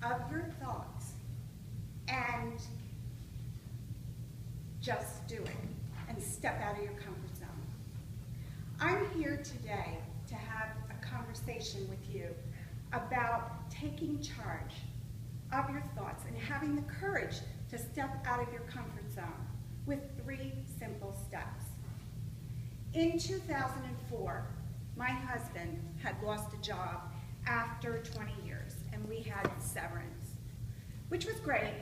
of your thoughts and just do it and step out of your comfort zone. I'm here today to have a conversation with you about taking charge of your thoughts and having the courage to step out of your comfort zone with 3 simple steps. In 2004, my husband had lost a job after 20 years, and we had severance, which was great,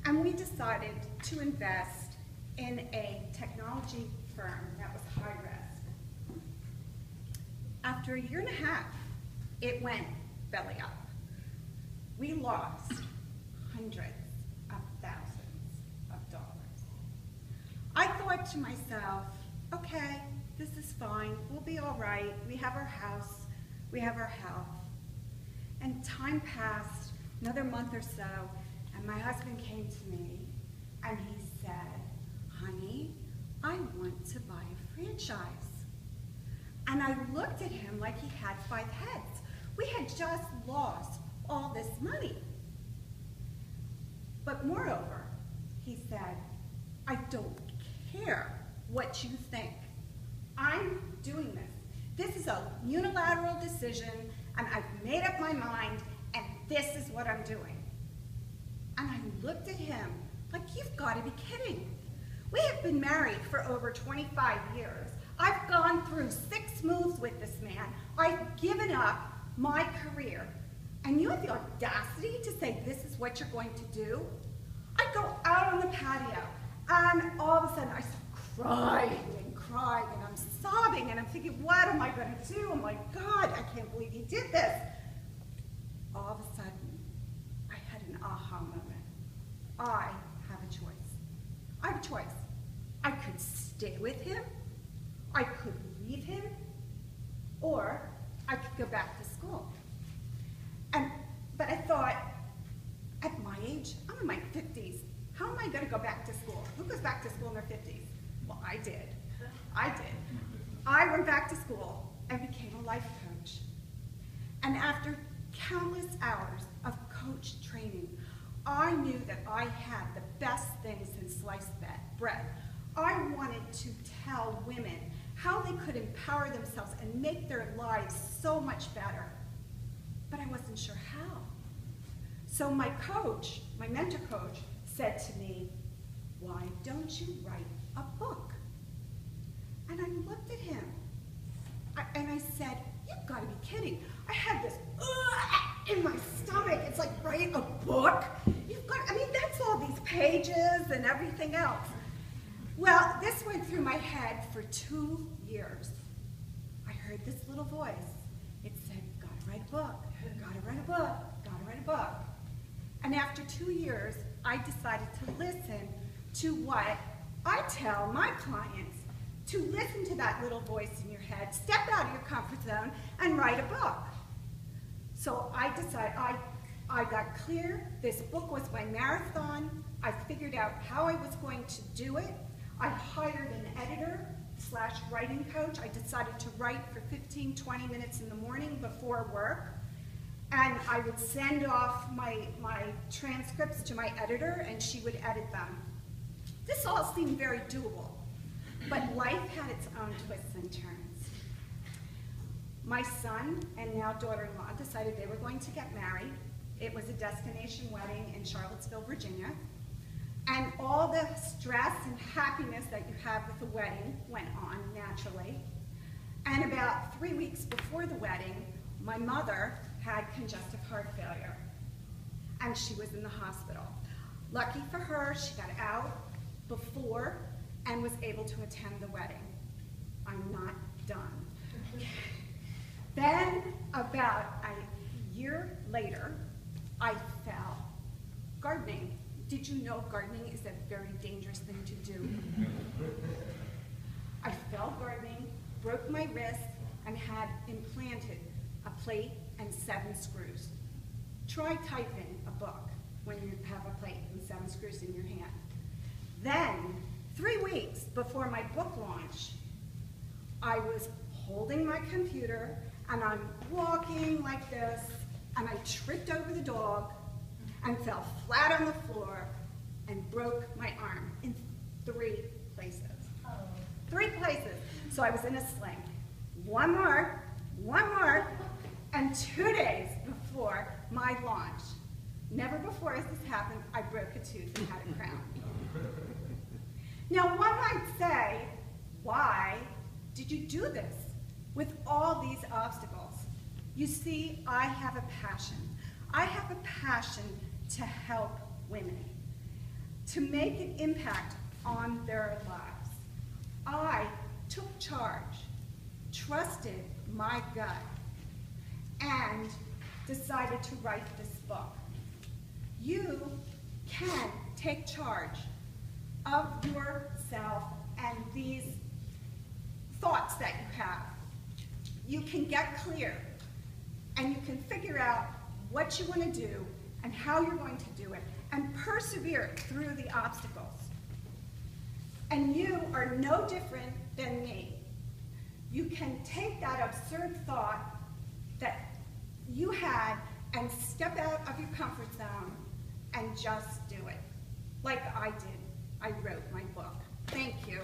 and we decided to invest in a technology firm that was high risk. After a year and a half, it went belly up. We lost hundreds of thousands of dollars. I thought to myself, okay, this is fine, we'll be all right, we have our house, we have our health. And time passed, another month or so, and my husband came to me and he said, honey, I want to buy a franchise. And I looked at him like he had 5 heads. We had just lost all this money. But moreover, he said, I don't care what you think. I'm doing this. This is a unilateral decision, and I've made up my mind, and this is what I'm doing. And I looked at him like, you've got to be kidding. We have been married for over 25 years. I've gone through 6 moves with this man. I've given up my career. And you have the audacity to say this is what you're going to do? I go out on the patio, and all of a sudden I start crying and crying, and I'm sobbing, and I'm thinking, what am I going to do? Oh my God, I can't believe he did this. All of a sudden, I had an aha moment. I have a choice. I have a choice. I could stay with him, I could leave him, or I could go back to school. But I thought, at my age, I'm in my 50s, how am I going to go back to school? Who goes back to school in their 50s? Well, I did. I went back to school and became a life coach. And after countless hours of coach training, I knew that I had the best thing since sliced bread. I wanted to tell women how they could empower themselves and make their lives so much better. But I wasn't sure how. So my coach, my mentor coach, said to me, why don't you write a book? And I looked at him, and I said, you've got to be kidding. I had this in my stomach. It's like, write a book? That's all these pages and everything else. Well, this went through my head for 2 years. I heard this little voice. It said, gotta write a book, gotta write a book, gotta write a book. And after 2 years, I decided to listen to what I tell my clients, to listen to that little voice in your head, step out of your comfort zone, and write a book. So I decided, I got clear, this book was my marathon, I figured out how I was going to do it, I hired an editor/writing coach. I decided to write for 15, 20 minutes in the morning before work. And I would send off my transcripts to my editor, and she would edit them. This all seemed very doable, but life had its own twists and turns. My son and now daughter-in-law decided they were going to get married. It was a destination wedding in Charlottesville, Virginia. And all the stress and happiness that you have with the wedding went on naturally. And about 3 weeks before the wedding, my mother had congestive heart failure, and she was in the hospital. Lucky for her, she got out before and was able to attend the wedding. I'm not done. Then, about a year later, I fell gardening. Did you know gardening is a very dangerous thing to do? I fell gardening, broke my wrist, and had implanted a plate and 7 screws. Try typing a book when you have a plate and 7 screws in your hand. Then, 3 weeks before my book launch, I was holding my computer, and I'm walking like this, and I tripped over the dog, and fell flat on the floor and broke my arm in 3 places. Oh. 3 places. So I was in a sling. One more, and 2 days before my launch, never before has this happened, I broke a tooth and had a crown. Now one might say, why did you do this with all these obstacles? You see, I have a passion. I have a passion to help women, to make an impact on their lives. I took charge, trusted my gut, and decided to write this book. You can take charge of yourself and these thoughts that you have. You can get clear, and you can figure out what you want to do and how you're going to do it, and persevere through the obstacles. And you are no different than me. You can take that absurd thought that you had and step out of your comfort zone and just do it, like I did. I wrote my book. Thank you.